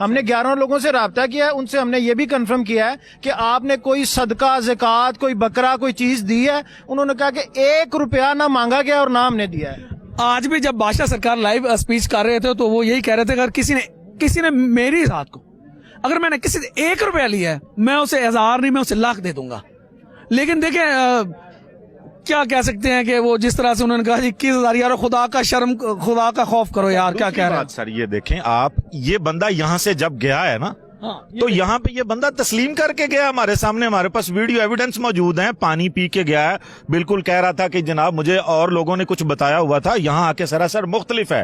ہم نے 11 لوگوں سے رابطہ کیا ہے, ان سے ہم نے یہ بھی کنفرم کیا ہے کہ آپ نے کوئی صدقہ زکوٰۃ کوئی بکرا کوئی چیز دی ہے. انہوں نے کہا کہ 1 روپیہ نہ مانگا گیا اور نہ ہم نے دیا ہے. آج بھی جب بادشاہ سرکار لائیو اسپیچ کر رہے تھے تو وہ یہی کہہ رہے تھے اگر کسی نے میری ذات کو اگر میں نے کسی سے 1 روپیہ لیا ہے میں اسے 1000 نہیں میں اسے 1,00,000 دے دوں گا. لیکن دیکھیں کیا کہہ سکتے ہیں کہ وہ جس طرح سے انہوں نے کہا 21,000 یار خدا کا شرم خدا کا خوف کرو یار, کیا کہہ رہے ہیں سر. یہ دیکھیں آپ, یہ بندہ یہاں سے جب گیا ہے نا تو یہاں پہ یہ بندہ تسلیم کر کے گیا ہمارے سامنے, ہمارے پاس ویڈیو ایویڈنس موجود ہیں. پانی پی کے گیا ہے, بالکل کہہ رہا تھا کہ جناب مجھے اور لوگوں نے کچھ بتایا ہوا تھا, یہاں آ کے سراسر مختلف ہے.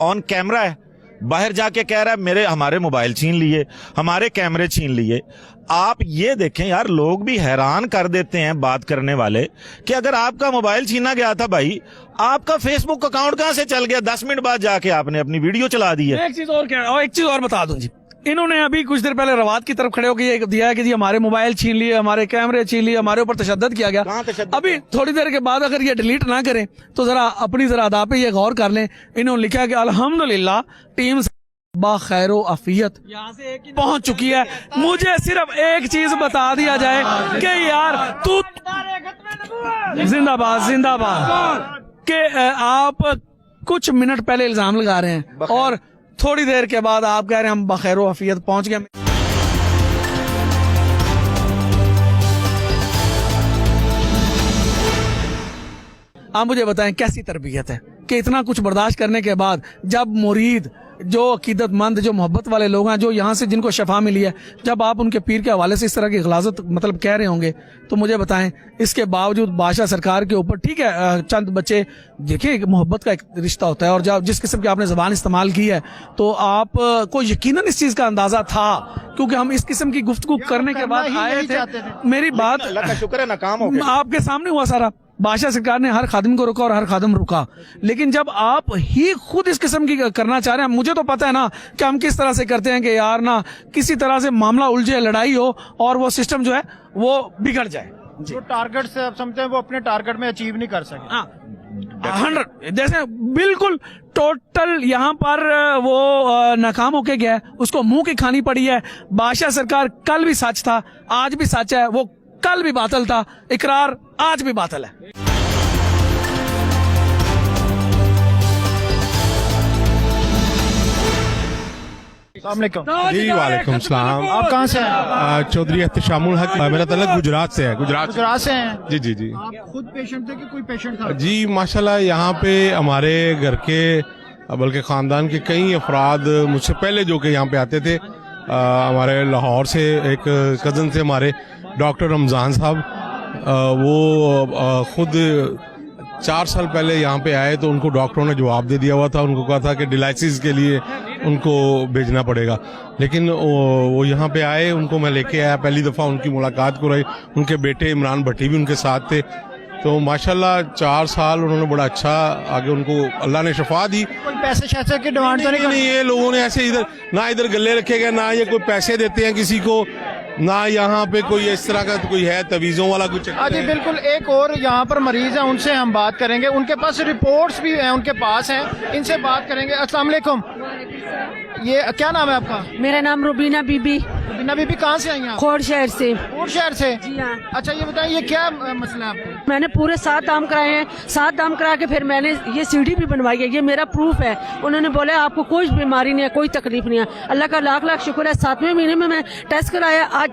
آن کیمرہ ہے, باہر جا کے کہہ رہا ہے ہمارے موبائل چھین لیے, ہمارے کیمرے چھین لیے. آپ یہ دیکھیں یار, لوگ بھی حیران کر دیتے ہیں بات کرنے والے کہ اگر آپ کا موبائل چھینا گیا تھا بھائی, آپ کا فیس بک اکاؤنٹ کہاں سے چل گیا؟ 10 منٹ بعد جا کے آپ نے اپنی ویڈیو چلا دی ہے. ایک چیز اور بتا دوں جی, انہوں نے ابھی کچھ دیر پہلے روات کی طرف کھڑے ہو کے یہ دیا ہے کہ جی ہمارے موبائل چھین لیے, ہمارے کیمرے چھین لیے, ہمارے اوپر تشدد کیا گیا. ابھی تھوڑی دیر کے بعد اگر یہ ڈیلیٹ نہ کریں تو ذرا اپنی ادا پہ یہ غور کر لیں. انہوں نے لکھا کہ الحمدللہ ٹیم باخیر و عافیت پہنچ چکی ہے. مجھے صرف ایک چیز بتا دیا جائے کہ یار تو زندہ باد کہ آپ کچھ منٹ پہلے الزام لگا رہے ہیں اور تھوڑی دیر کے بعد آپ کہہ رہے ہیں ہم بخیر و عافیت پہنچ گئے. آپ مجھے بتائیں کیسی تربیت ہے کہ اتنا کچھ برداشت کرنے کے بعد جب مرید جو عقیدت مند جو محبت والے لوگ ہیں جو یہاں سے جن کو شفا ملی ہے, جب آپ ان کے پیر کے حوالے سے اس طرح کی غلاظت مطلب کہہ رہے ہوں گے تو مجھے بتائیں اس کے باوجود بادشاہ سرکار کے اوپر ٹھیک ہے چند بچے دیکھیں محبت کا ایک رشتہ ہوتا ہے اور جب جس قسم کی آپ نے زبان استعمال کی ہے تو آپ کو یقیناً اس چیز کا اندازہ تھا کیونکہ ہم اس قسم کی گفتگو کرنے کے بعد آئے تھے. میری بات اللہ کا شکر ہے ناکام ہو گیا, آپ کے سامنے ہوا سارا. بادشاہ سرکار نے ہر خادم کو روکا اور ہر خادم رکا, لیکن جب آپ ہی خود اس قسم کی کرنا چاہ رہے ہیں, مجھے تو پتا ہے نا کہ ہم کس طرح سے کرتے ہیں کہ یار نا کسی طرح سے معاملہ الجھے, لڑائی ہو اور وہ سسٹم جو ہے وہ بگڑ جائے. جو ٹارگٹ سے آپ سمجھتے ہیں وہ اپنے ٹارگٹ میں اچیو نہیں کر سکے. 100 جیسے بالکل ٹوٹل یہاں پر وہ ناکام ہو کے گیا ہے, اس کو منہ کی کھانی پڑی ہے. بادشاہ سرکار کل بھی سچ تھا, آج بھی سچ ہے, وہ کل بھی باطل تھا, اقرار آج بھی باطل ہے. السلام علیکم. جی وعلیکم السلام. آپ کہاں سے ہیں؟ چودھری احتشام الحق, میرا تعلق گجرات سے ہے. گجرات سے ہیں؟ جی جی جی. آپ خود پیشنٹ تھے کہ کوئی پیشنٹ تھا؟ جی ماشاءاللہ یہاں پہ ہمارے گھر کے بلکہ خاندان کے کئی افراد مجھ سے پہلے جو کہ یہاں پہ آتے تھے, ہمارے لاہور سے ایک کزن تھے ہمارے ڈاکٹر رمضان صاحب, وہ خود 4 سال پہلے یہاں پہ آئے تو ان کو ڈاکٹروں نے جواب دے دیا ہوا تھا, ان کو کہا تھا کہ ڈیلائسس کے لیے ان کو بھیجنا پڑے گا, لیکن وہ یہاں پہ آئے, ان کو میں لے کے آیا, پہلی دفعہ ان کی ملاقات کرائی, ان کے بیٹے عمران بھٹی بھی ان کے ساتھ تھے. تو ماشاءاللہ 4 سال انہوں نے بڑا اچھا آگے ان کو اللہ نے شفا دی. کوئی پیسے شیسے کی ڈیمانڈ تو نہیں, یہ لوگوں نے ایسے ادھر گلے رکھے گئے, نہ یہ کوئی پیسے دیتے ہیں کسی کو, نہ یہاں پہ کوئی اس طرح کا کوئی ہے تویزوں والا کچھ. جی بالکل. ایک اور یہاں پر مریض ہیں, ان سے ہم بات کریں گے, ان کے پاس رپورٹس بھی ہیں, ان کے پاس ہیں, ان سے بات کریں گے. السلام علیکم. یہ کیا نام ہے آپ کا؟ میرا نام روبینہ بی بی. روبینہ بی بی کہاں سے آئی ہیں آپ؟ کھوڑ شہر سے. کھوڑ شہر سے؟ جی ہاں. اچھا یہ بتائیں یہ کیا مسئلہ ہے آپ کو؟ میں نے پورے 7 دام کرائے ہیں, 7 دام کرا کے پھر میں نے یہ CD بھی بنوائی ہے, یہ میرا پروف ہے. انہوں نے بولا آپ کو کوئی بیماری نہیں ہے, کوئی تکلیف نہیں ہے. اللہ کا لاکھ لاکھ شکر ہے. 7ویں مہینے میں ٹیسٹ کرایا, آج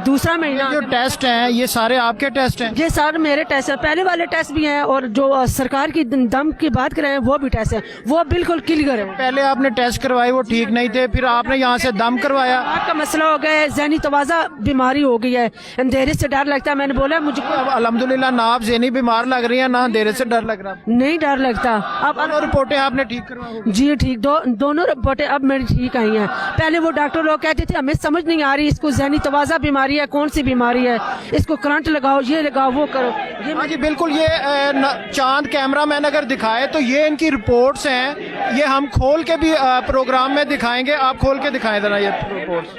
دوسرا مہینہ. جو ٹیسٹ ہیں یہ سارے آپ کے ٹیسٹ ہیں؟ یہ سارے میرے ٹیسٹ ہیں, پہلے والے ٹیسٹ بھی ہیں اور جو سرکار کی دم کی بات کریں وہ بھی ٹیسٹ ہیں, وہ بالکل کلیئر ہے. پہلے آپ نے ٹیسٹ کروائے وہ ٹھیک نہیں تھے, پھر آپ نے یہاں سے دم کروایا. آپ کا مسئلہ ہو گیا ہے, ذہنی توازہ بیماری ہو گئی ہے, اندھیرے سے ڈر لگتا ہے. میں نے بولا مجھے اب الحمدللہ نہ آپ ذہنی بیمار لگ رہی ہیں نہ اندھیرے سے ڈر لگ رہا. نہیں ڈر لگتا. اب رپورٹیں آپ نے ٹھیک کروائی؟ جی ٹھیک, دونوں رپورٹیں اب میری ٹھیک آئی ہیں. پہلے وہ ڈاکٹر لوگ کہتے تھے ہمیں سمجھ نہیں آ رہی اس کو ذہنی توازہ بیماری ہے, کون سی بیماری ہے, اس کو کرنٹ لگاؤ, یہ لگاؤ, وہ کرو. ہاں جی بالکل. یہ چاند کیمرہ مین اگر دکھائے تو یہ ان کی رپورٹس ہیں, یہ ہم کھول کے بھی پروگرام میں دکھائیں گے. آپ کھول کے دکھائیں ذرا یہ رپورٹس.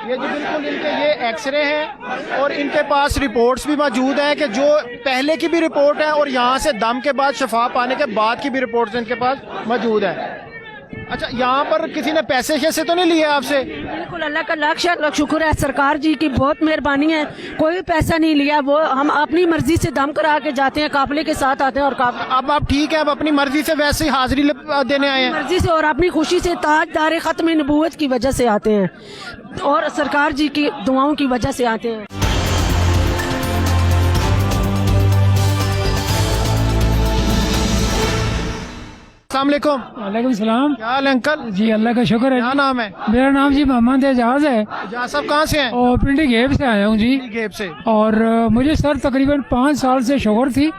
یہ جو بالکل ان کے یہ ایکس رے ہیں اور ان کے پاس رپورٹس بھی موجود ہیں کہ جو پہلے کی بھی رپورٹ ہے اور یہاں سے دم کے بعد شفا پانے کے بعد کی بھی رپورٹس ان کے پاس موجود ہے. اچھا یہاں پر کسی نے پیسے شیسے تو نہیں لیے آپ سے؟ بالکل اللہ کا لاکھ شکر ہے, سرکار جی کی بہت مہربانی ہے, کوئی پیسہ نہیں لیا. وہ ہم اپنی مرضی سے دم کرا کے جاتے ہیں, قافلے کے ساتھ آتے ہیں اور اب آپ ٹھیک ہے, اب اپنی مرضی سے ویسے ہی حاضری دینے آئے ہیں؟ مرضی سے اور اپنی خوشی سے تاجدار ختم نبوت کی وجہ سے آتے ہیں اور سرکار جی کی دعاؤں کی وجہ سے آتے ہیں. السلام علیکم. وعلیکم السلام. کیا حال ہے انکل؟ جی اللہ کا شکر ہے. کیا نام ہے؟ میرا نام جی محمد اعجاز ہے. جہاں صاحب کہاں سے ہیں؟ اور پنڈی گیب سے آیا ہوں جی. گیب سے. اور مجھے سر تقریباً 5 سال سے شوگر تھی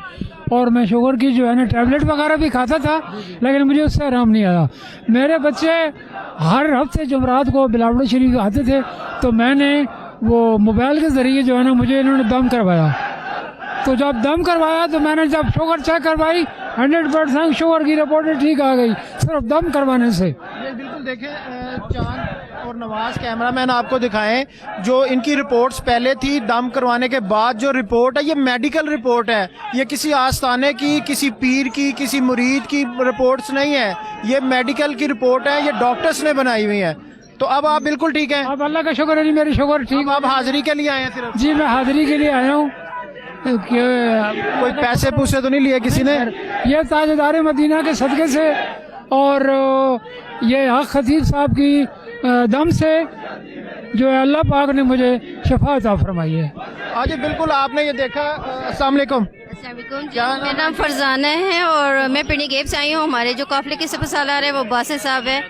اور میں شوگر کی جو ہے نا ٹیبلٹ وغیرہ بھی کھاتا تھا لیکن مجھے اس سے آرام نہیں آیا. میرے بچے ہر ہفتے جمعرات کو بلاوڑ شریف آتے تھے تو میں نے وہ موبائل کے ذریعے جو ہے نا مجھے انہوں نے دم کروایا. تو جب دم کروایا تو میں نے جب شوگر چیک کروائی 100% شوگر کی رپورٹ ٹھیک آ گئی صرف دم کروانے سے. یہ بالکل دیکھیں چاند اور نواز کیمرہ مین آپ کو دکھائیں جو ان کی رپورٹس پہلے تھی دم کروانے کے بعد جو رپورٹ ہے یہ میڈیکل رپورٹ ہے, یہ کسی آستانے کی, کسی پیر کی, کسی مرید کی رپورٹس نہیں ہے, یہ میڈیکل کی رپورٹ ہے, یہ ڈاکٹرز نے بنائی ہوئی ہے. تو اب آپ بالکل ٹھیک ہیں؟ اب اللہ کا شکر ہے جی میری شوگر ٹھیک. آپ حاضری کے لیے آئے ہیں صرف؟ جی میں حاضری کے لیے آیا ہوں. کوئی پیسے پوسے تو نہیں لیے کسی نے؟ یہ تاجدار مدینہ کے صدقے سے اور یہ حق خطیب صاحب کی دم سے جو ہے اللہ پاک نے مجھے شفا عطا فرمائی ہے. آج بالکل آپ نے یہ دیکھا. السلام علیکم. السلام علیکم جی, میرا نام فرزانہ ہے اور میں پنڈی گیب سے آئی ہوں. ہمارے جو قافلے کے سپہ سالار ہے وہ باسط صاحب ہے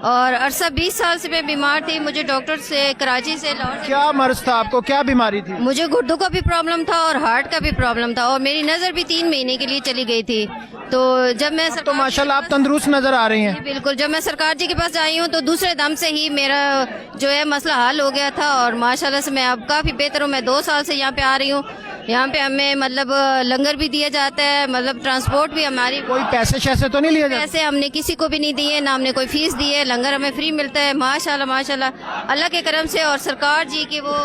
اور عرصہ 20 سال سے میں بیمار تھی. مجھے ڈاکٹر سے کراچی سے لاہور سے کیا مرض تھا آپ کو, کیا بیماری تھی؟ مجھے گردوں کا بھی پرابلم تھا اور ہارٹ کا بھی پرابلم تھا اور میری نظر بھی 3 مہینے کے لیے چلی گئی تھی. تو جب میں تو ماشاءاللہ آپ تندرست نظر آ رہی ہیں. بالکل, جب میں سرکار جی کے پاس آئی ہوں تو دوسرے دم سے ہی میرا جو ہے مسئلہ حل ہو گیا تھا اور ماشاءاللہ سے میں اب کافی بہتر ہوں. میں 2 سال سے یہاں پہ آ رہی ہوں. یہاں پہ ہمیں مطلب لنگر بھی دیا جاتا ہے, مطلب ٹرانسپورٹ بھی ہماری. کوئی پیسے شیسے تو نہیں لیے جاتے؟ پیسے ہم نے کسی کو بھی نہیں دیے, نہ ہم نے کوئی فیس دی ہے. لنگر ہمیں فری ملتا ہے ماشاءاللہ ماشاءاللہ اللہ کے کرم سے اور سرکار جی کے وہ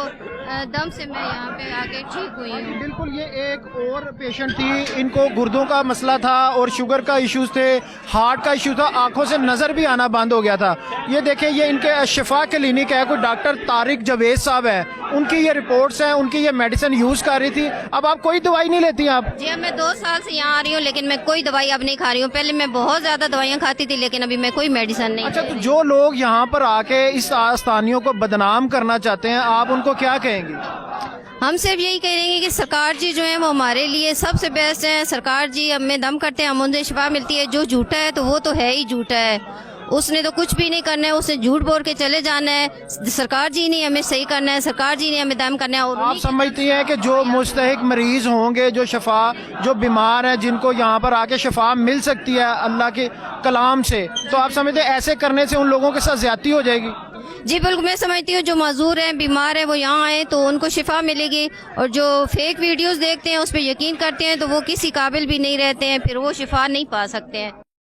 دم سے میں یہاں پہ آ کے ٹھیک ہوئی ہوں. بالکل. یہ ایک اور پیشنٹ تھی, ان کو گردوں کا مسئلہ تھا اور شوگر کا ایشوز تھے, ہارٹ کا ایشو تھا, آنکھوں سے نظر بھی آنا بند ہو گیا تھا. یہ دیکھیں یہ ان کے شفا کلینک ہے, کوئی ڈاکٹر طارق جاوید صاحب ہے, ان کی یہ رپورٹس ہیں, ان کی یہ میڈیسن یوز کر رہی تھی. اب آپ کوئی دوائی نہیں لیتی ہیں آپ؟ جی اب میں 2 سال سے یہاں آ رہی ہوں لیکن میں کوئی دوائی اب نہیں کھا رہی ہوں. پہلے میں بہت زیادہ دوائیاں کھاتی تھی لیکن ابھی میں کوئی میڈیسن نہیں. اچھا, تو جو لوگ یہاں پر آ کے اس آستانیوں کو بدنام کرنا چاہتے ہیں آپ ان کو کیا کہیں گی؟ ہم صرف یہی کہیں گے کہ سرکار جی جو ہیں وہ ہمارے لیے سب سے بیسٹ ہیں. سرکار جی ہمیں دم کرتے ہیں, ہم ان سے شفا ملتی ہے. جو جھوٹا ہے تو وہ تو ہے ہی جھوٹا ہے, اس نے تو کچھ بھی نہیں کرنا ہے, اس نے جھوٹ بول کے چلے جانا ہے. سرکار جی نے ہمیں صحیح کرنا ہے, سرکار جی نے ہمیں دم کرنا ہے. اور آپ سمجھتی ہیں کہ جو مستحق مریض ہوں گے, جو جو بیمار ہیں, جن کو یہاں پر آ کے شفا مل سکتی ہے اللہ کے کلام سے, تو آپ سمجھتے ہیں ایسے کرنے سے ان لوگوں کے ساتھ زیادتی ہو جائے گی؟ جی بالکل, میں سمجھتی ہوں جو معذور ہیں, بیمار ہیں, وہ یہاں آئیں تو ان کو شفا ملے گی. اور جو فیک ویڈیوز دیکھتے ہیں اس پہ یقین کرتے ہیں تو وہ کسی قابل بھی نہیں رہتے ہیں, پھر وہ شفا نہیں پا سکتے ہیں.